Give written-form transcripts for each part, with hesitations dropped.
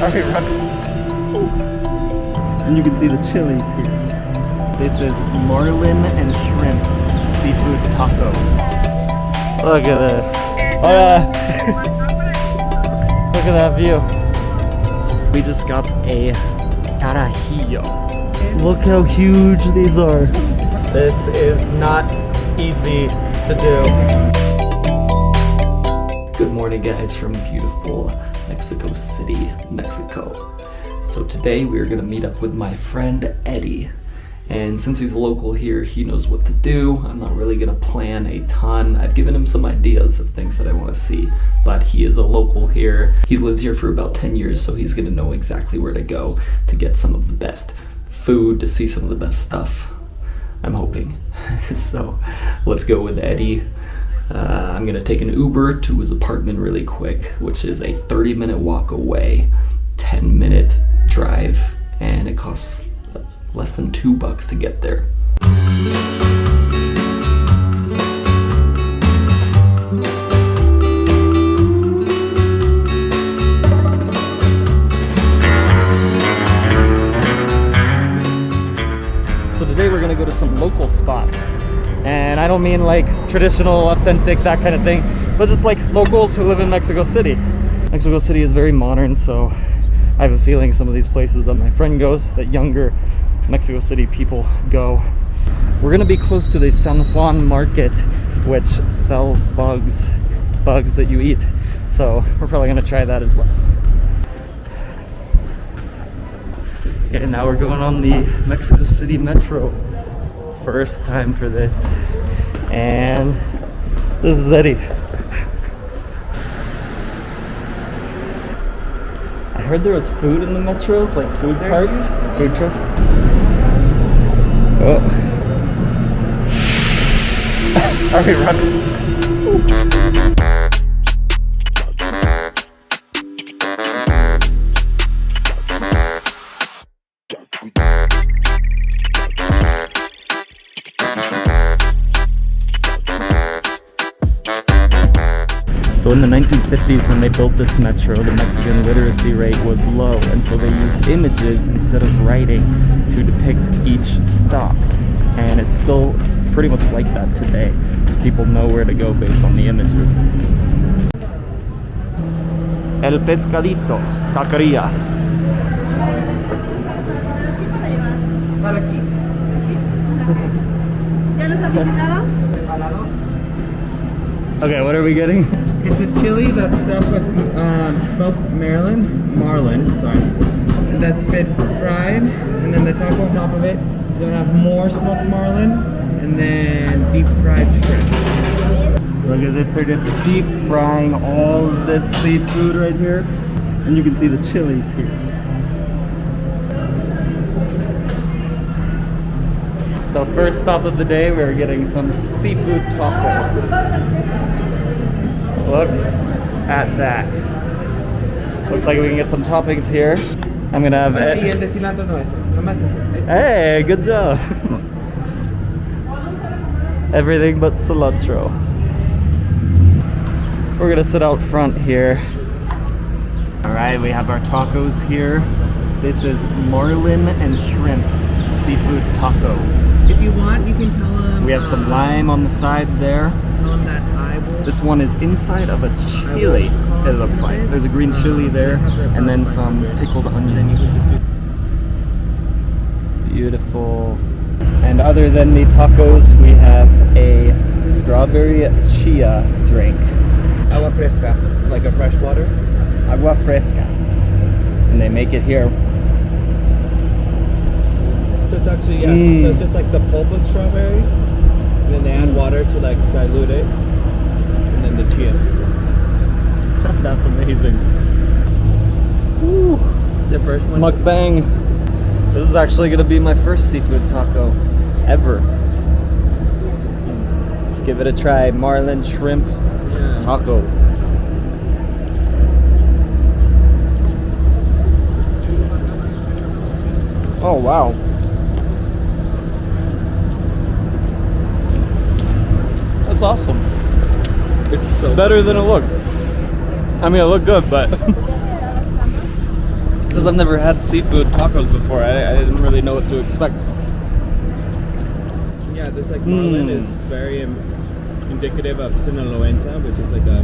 Alright, run. And you can see the chilies here. This is marlin and shrimp seafood taco. Look at this. Oh yeah. Look at that view. We just got a carajillo. Look how huge these are. This is not easy to do. Good morning, guys, from beautiful Mexico City, Mexico. So today we're gonna meet up with my friend Eddie. And since he's local here, he knows what to do. I'm not really gonna plan a ton. I've given him some ideas of things that I wanna see, but he is a local here. He's lived here for about 10 years, so he's gonna know exactly where to go to get some of the best food, to see some of the best stuff. I'm hoping. So let's go with Eddie. I'm gonna take an Uber to his apartment really quick, which is a 30-minute walk away, 10-minute drive, and it costs less than $2 to get there. So today we're gonna go to some local spots. And I don't mean like traditional, authentic, that kind of thing, but just like locals who live in Mexico City. Mexico City is very modern, so I have a feeling some of these places that my friend goes, that younger Mexico City people go. We're gonna be close to the San Juan Market, which sells bugs that you eat. So we're probably gonna try that as well. Okay, now we're going on the Mexico City Metro. First time for this. And this is Eddie. I heard there was food in the metros, like food carts, food trucks. Oh. Alright, run. So in the 1950s, when they built this metro, the Mexican literacy rate was low, and so they used images instead of writing to depict each stop. And it's still pretty much like that today. People know where to go based on the images. El Pescadito, taqueria. Para aquí. ¿Ya los ha visitado? Okay, what are we getting? It's a chili that's stuffed with smoked marlin, sorry. And that's been fried, and then the taco on top of it is gonna have more smoked marlin, and then deep fried shrimp. Look at this, they're just deep frying all of this seafood right here. And you can see the chilies here. So first stop of the day, we're getting some seafood tacos. Look at that. Looks like we can get some toppings here. I'm gonna have it. Y el de cilantro no es, nomás este. Hey, good job. Everything but cilantro. We're gonna sit out front here. All right, we have our tacos here. This is marlin and shrimp seafood taco. If you want, you can tell them. We have some lime on the side there. Tell them that I will. This one is inside of a chili, it looks like. There's a green chili there, and then some pickled onions. Beautiful. And other than the tacos, we have a strawberry chia drink. Agua fresca, like a fresh water. Agua fresca. And they make it here. So it's actually, yeah, so it's just like the pulp of strawberry, and then they add water to like dilute it, and then the chia. That's amazing. Woo. The first one. Mukbang. This is actually gonna be my first seafood taco ever. Let's give it a try. Marlin shrimp taco. Oh wow. That's awesome. It's so better than it looked. I mean, it looked good, but because I've never had seafood tacos before. I didn't really know what to expect. Yeah, this like marlin is very indicative of Sinaloense, which is like a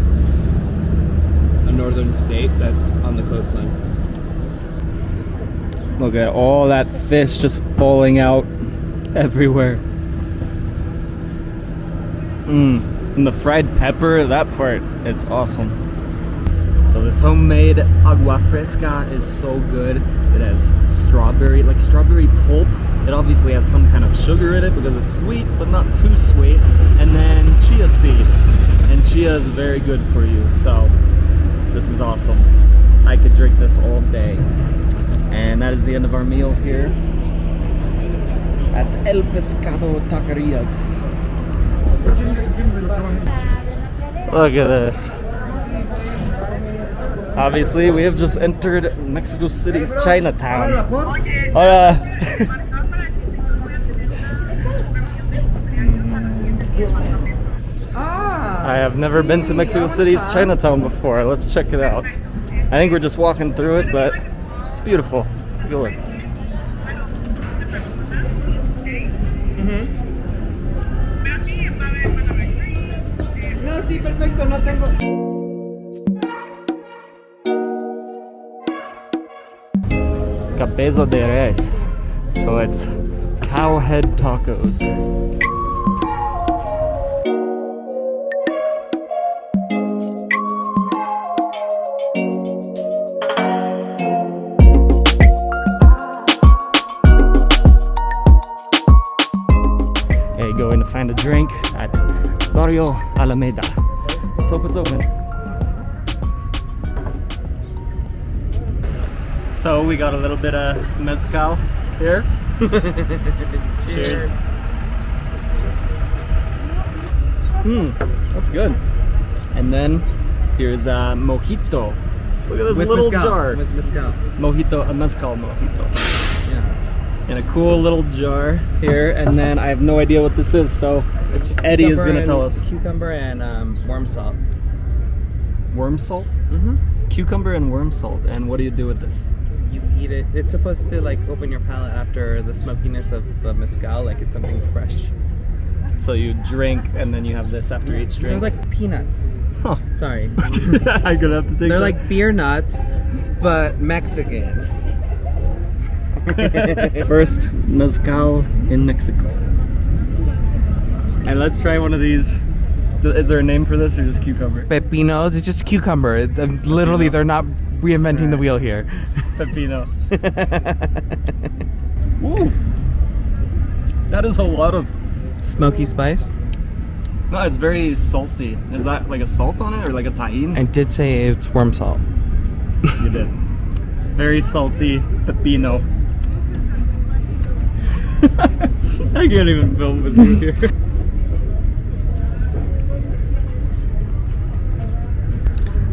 northern state that's on the coastline. Look at all that fish just falling out everywhere. And the fried pepper, that part is awesome. So this homemade agua fresca is so good. It has strawberry pulp. It obviously has some kind of sugar in it because it's sweet, but not too sweet. And then chia seed. And chia is very good for you. So this is awesome. I could drink this all day. And that is the end of our meal here at El Pescado Taquerias. Look at this. Obviously, we have just entered Mexico City's Chinatown. Hola. I have never been to Mexico City's Chinatown before. Let's check it out. I think we're just walking through it, but it's beautiful. Good. No, sí, perfecto, no tengo. Cabeza de res. So it's cow head tacos. Okay, going to find a drink at Barrio Alameda. Let's hope it's open. So we got a little bit of mezcal here. Cheers. That's good. And then here's a mojito. Look at this With little mezcal. jar. With mezcal. Mojito, a mezcal mojito. Yeah. In a cool little jar here. And then I have no idea what this is, so It's just Eddie is cucumber gonna tell us. Cucumber and worm salt. Worm salt? Mm-hmm. Cucumber and worm salt. And what do you do with this? You eat it. It's supposed to like open your palate after the smokiness of the mezcal, like it's something fresh. So you drink and then you have this after each They're drink? like peanuts. Huh. Sorry. I'm gonna have to take They're that. like beer nuts, but Mexican. First mezcal in Mexico. And let's try one of these. Is there a name for this or just cucumber? Pepinos, it's just cucumber. Literally, they're not reinventing the wheel here. Pepino. Ooh. That is a lot of... Smoky spice. No, it's very salty. Is that like a salt on it or like a tahini? I did say it's worm salt. You did. Very salty pepino. I can't even film with you here.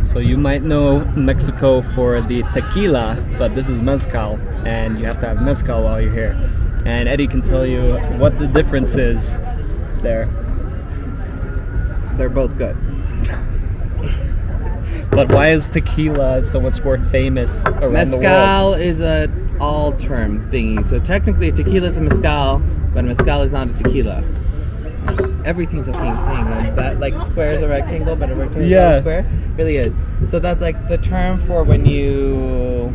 So you might know Mexico for the tequila, but this is mezcal, and you have to have mezcal while you're here. And Eddie can tell you what the difference is there. They're both good. But why is tequila so much more famous around the world? Mezcal is a all term thingy. So technically, tequila is a mezcal, but mezcal is not a tequila. Everything's a thing. That like square is a rectangle, but a rectangle is not a square. Really is. So that's like the term for when you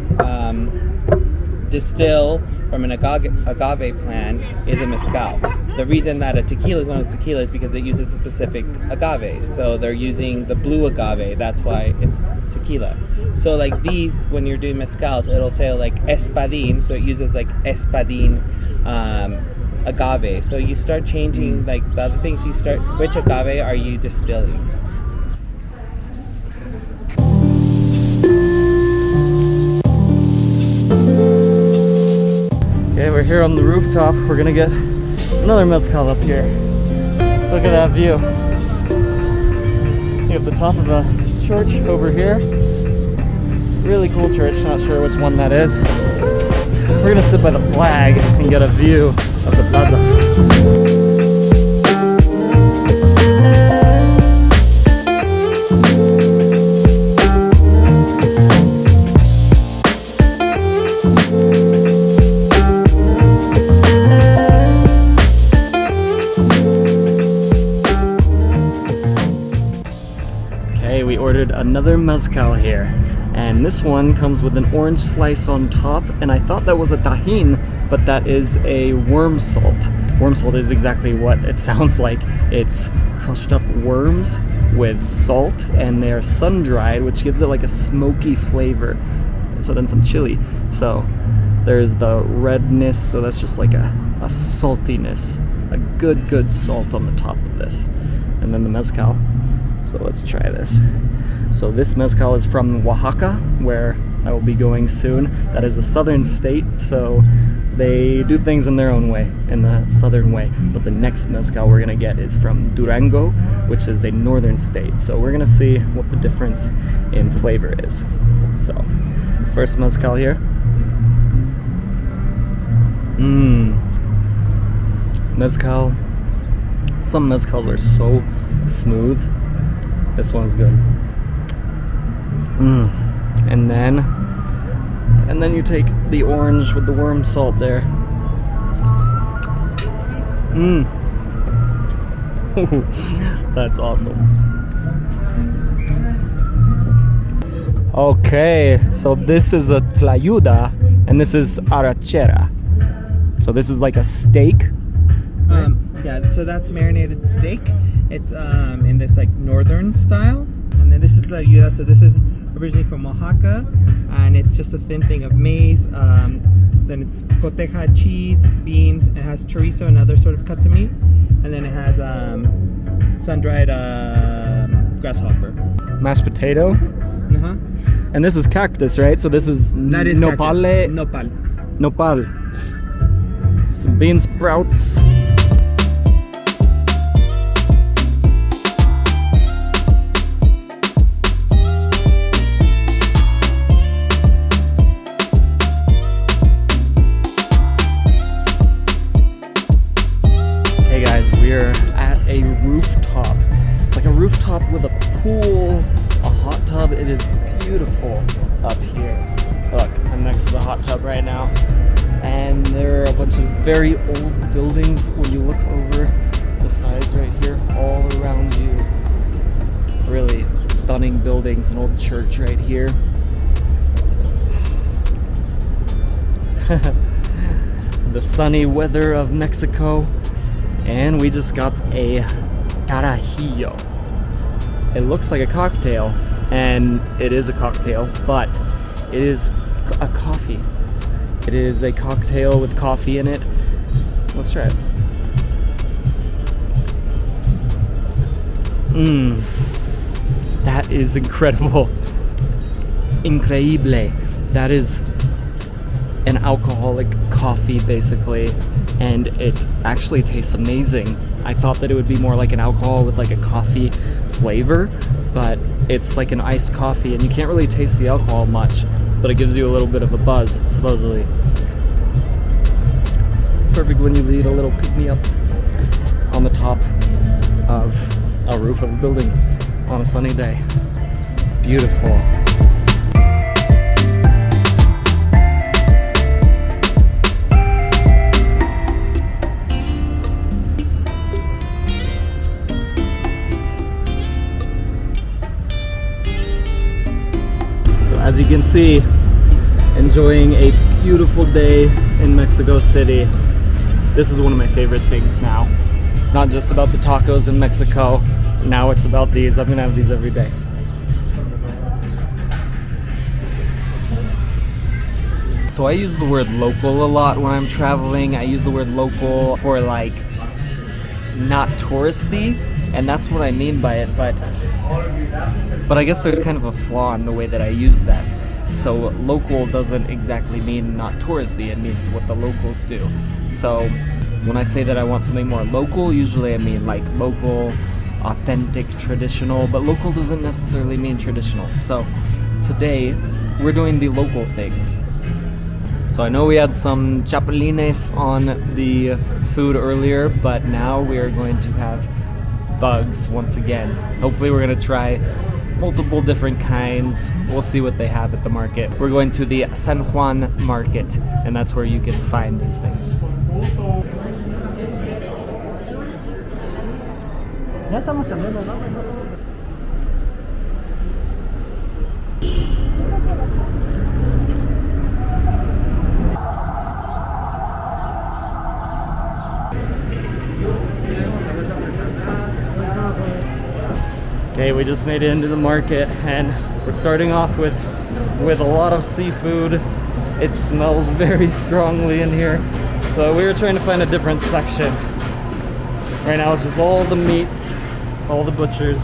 distill from an agave plant is a mezcal. The reason that a tequila is known as tequila is because it uses a specific agave. So they're using the blue agave. That's why it's tequila. So like these, when you're doing mezcals, it'll say like espadín. So it uses like espadín agave. So you start changing like the other things. You start, which agave are you distilling? Okay, we're here on the rooftop. We're gonna get another mezcal up here. Look at that view. You have the top of a church over here. Really cool church, not sure which one that is. We're gonna sit by the flag and get a view of the plaza. another mezcal here. And this one comes with an orange slice on top, and I thought that was a tajin, but that is a worm salt. Worm salt is exactly what it sounds like. It's crushed up worms with salt, and they're sun-dried, which gives it like a smoky flavor. So then some chili. So there's the redness, so that's just like a saltiness. A good salt on the top of this. And then the mezcal. So let's try this. So this mezcal is from Oaxaca, where I will be going soon. That is a southern state, so they do things in their own way, in the southern way. But the next mezcal we're gonna get is from Durango, which is a northern state. So we're gonna see what the difference in flavor is. So, first mezcal here. Mezcal. Some mezcals are so smooth. This one's good. And then you take the orange with the worm salt there. That's awesome. Okay, so this is a tlayuda and this is arrachera. So this is like a steak. Yeah, so that's marinated steak. It's in this like northern style, and then this is tlayuda. So this is originally from Oaxaca, and it's just a thin thing of maize. Then it's coteja, cheese, beans. It has chorizo and other sort of cuts of meat, and then it has sun-dried grasshopper, mashed potato. And this is cactus, right? So this is that is nopal. Nopal. Some bean sprouts. Hey guys, we're at a rooftop. It's like a rooftop with a pool, a hot tub. It is beautiful up here. Look, I'm next to the hot tub right now. And there are a bunch of very old buildings when you look over the sides right here, all around you. Really stunning buildings, an old church right here. The sunny weather of Mexico. And we just got a carajillo. It looks like a cocktail, and it is a cocktail, but it is a coffee. It is a cocktail with coffee in it. Let's try it. That is incredible. Increíble. That is an alcoholic coffee, basically, and it actually tastes amazing. I thought that it would be more like an alcohol with like a coffee flavor, but it's like an iced coffee, and you can't really taste the alcohol much, but it gives you a little bit of a buzz, supposedly. Perfect when you need a little pick-me-up on the top of a roof of a building on a sunny day. Beautiful. As you can see, enjoying a beautiful day in Mexico City. This is one of my favorite things now. It's not just about the tacos in Mexico. Now it's about these. I'm gonna have these every day. So I use the word local a lot when I'm traveling. I use the word local for like not touristy, and that's what I mean by it, but I guess there's kind of a flaw in the way that I use that. So local doesn't exactly mean not touristy, it means what the locals do. So when I say that I want something more local, usually I mean like local, authentic, traditional, but local doesn't necessarily mean traditional. So today we're doing the local things. So I know we had some chapulines on the food earlier, but now we are going to have bugs once again. Hopefully we're gonna try multiple different kinds. We'll see what they have at the market. We're going to the San Juan Market, and that's where you can find these things. we just made it into the market, and we're starting off with a lot of seafood. It smells very strongly in here, so we were trying to find a different section. Right now it's just all the meats, all the butchers.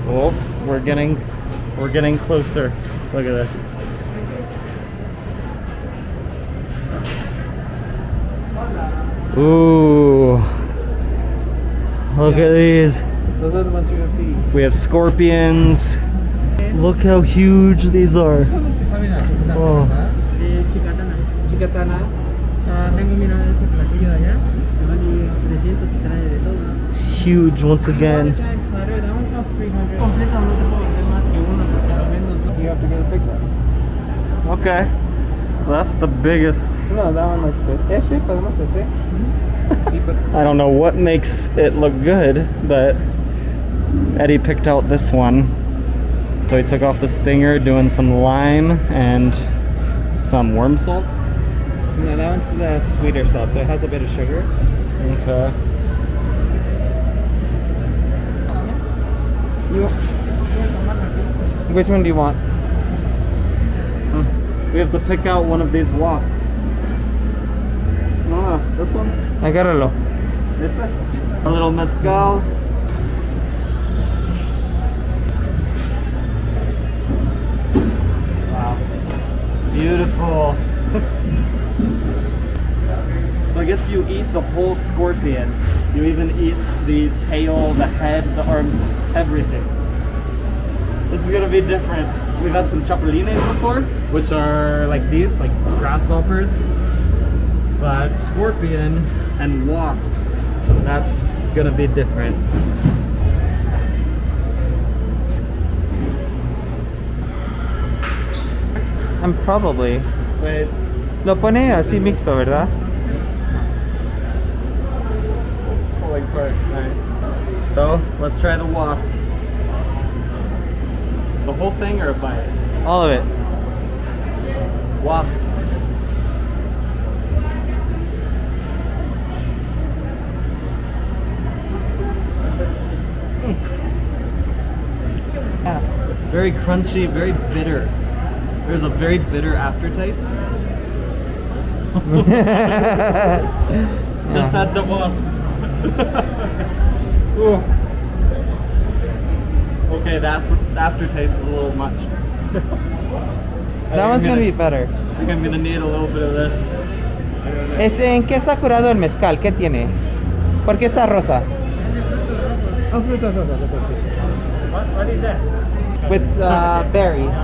Oh, we're getting closer. Look at this. Ooh, look at these. Those are the ones you're gonna feed. We have scorpions. Look how huge these are. Oh. Chicatana. Tengo mirado ese platillo de allá. Vale 300 y trae de todo. Huge once again. That one costs 300. You have to get a big one. Okay. Well, that's the biggest. No, that one looks good. Ese, podemos ese. I don't know what makes it look good, but Eddie picked out this one. So he took off the stinger, doing some lime and some worm salt. No, that one's the sweeter salt, so it has a bit of sugar. Okay. Which one do you want? We have to pick out one of these wasps. Oh, this one? Agárralo. This one? A little mezcal. Wow. Beautiful. So I guess you eat the whole scorpion. You even eat the tail, the head, the arms, everything. This is gonna be different. We've had some chapulines before, which are like these, like grasshoppers. But scorpion and wasp, that's gonna be different. I'm probably. Wait. Lo pone así mixto, ¿verdad? It's falling apart. Alright. So, let's try the wasp. The whole thing or a bite? All of it. Wasp. Yeah. Very crunchy, very bitter. There's a very bitter aftertaste. Just had the wasp. Ooh. Okay, that's what the aftertaste is a little much. That one's gonna be better. I think I'm gonna need a little bit of this. ¿En qué está curado el mezcal? ¿Qué tiene? ¿Por qué está rosa? Oh, frutos rosas. What is that? With berries.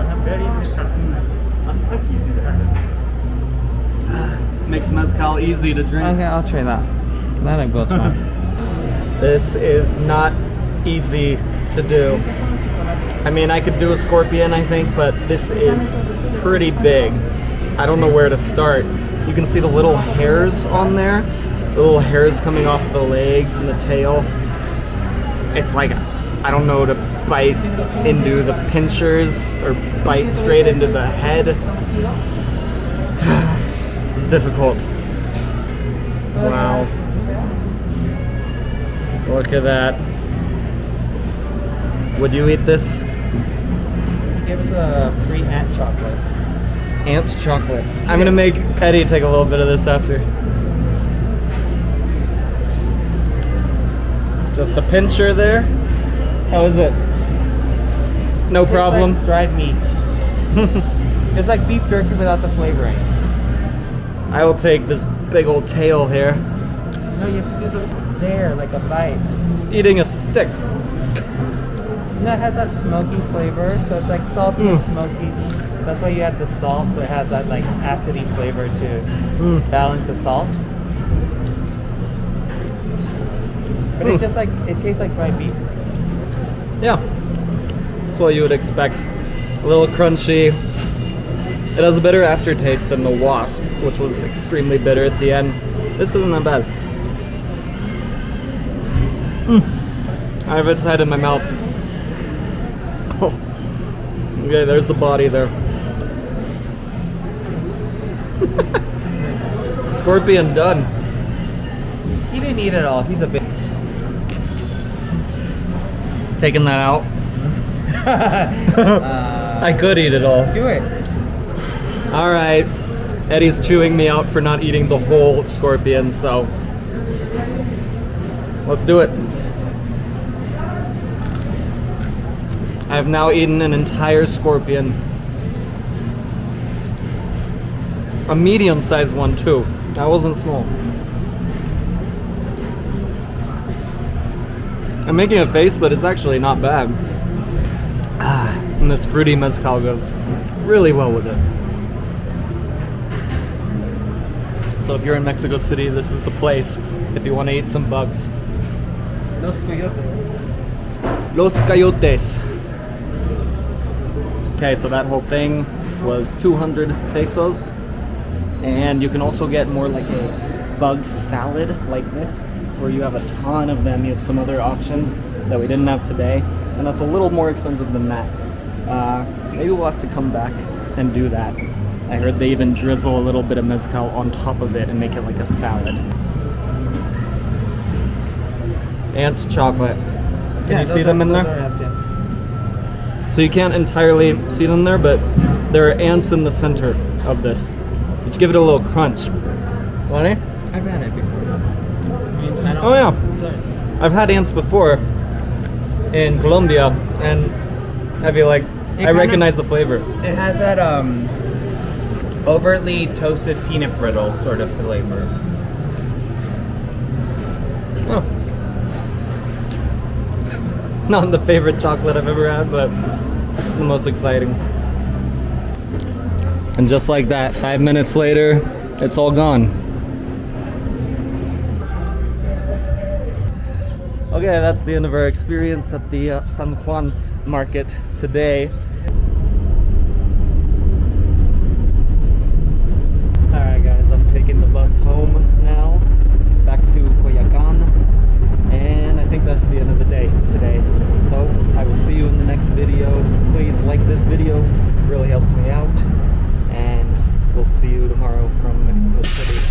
Makes mezcal easy to drink. Okay, I'll try that. That I will try. This is not easy to do. I mean, I could do a scorpion, I think, but this is pretty big. I don't know where to start. You can see the little hairs on there. The little hairs coming off of the legs and the tail. It's like, I don't know, to bite into the pinchers or bite straight into the head. This is difficult. Wow. Look at that. Would you eat this? Give us a free ant chocolate. Ant's chocolate. I'm gonna make Eddie take a little bit of this after. Just a pincher there. How is it? No problem. Like dried meat. It's like beef jerky without the flavoring. I will take this big old tail here. No, you have to do the there, like a bite. It's eating a stick. No, it has that smoky flavor, so it's like salty and smoky. That's why you add the salt, so it has that like acidy flavor to balance the salt. But it's just like, it tastes like fried beef. Yeah. That's what you would expect. A little crunchy. It has a better aftertaste than the wasp, which was extremely bitter at the end. This isn't that bad. I have its head in my mouth. Oh. Okay, there's the body there. Scorpion done. He didn't eat it all. He's a bit. taking that out. I could eat it all. Do it. All right, Eddie's chewing me out for not eating the whole scorpion, so let's do it. I have now eaten an entire scorpion. A medium-sized one too. That wasn't small. I'm making a face, but it's actually not bad. And this fruity mezcal goes really well with it. So if you're in Mexico City, this is the place if you want to eat some bugs. Los coyotes. Los Coyotes. Okay, so that whole thing was 200 pesos. And you can also get more like a bug salad like this, where you have a ton of them. You have some other options that we didn't have today, and that's a little more expensive than that. Maybe we'll have to come back and do that. I heard they even drizzle a little bit of mezcal on top of it and make it like a salad. Ant chocolate. Can you see them in there? So you can't entirely see them there, but there are ants in the center of this. Let's give it a little crunch. Want it? I've had it before. I mean, I don't, Oh yeah. I've had ants before in Colombia, and I feel like I recognize the flavor. It has that overtly toasted peanut brittle sort of flavor. Oh. Not the favorite chocolate I've ever had, but the most exciting. And just like that, 5 minutes later, it's all gone. Okay, that's the end of our experience at the San Juan Market today. Alright guys, I'm taking the bus home now, back to Coyoacán, and I think that's the end of the day today. So, I will see you in the next video. Please like this video, it really helps me out, and we'll see you tomorrow from Mexico City.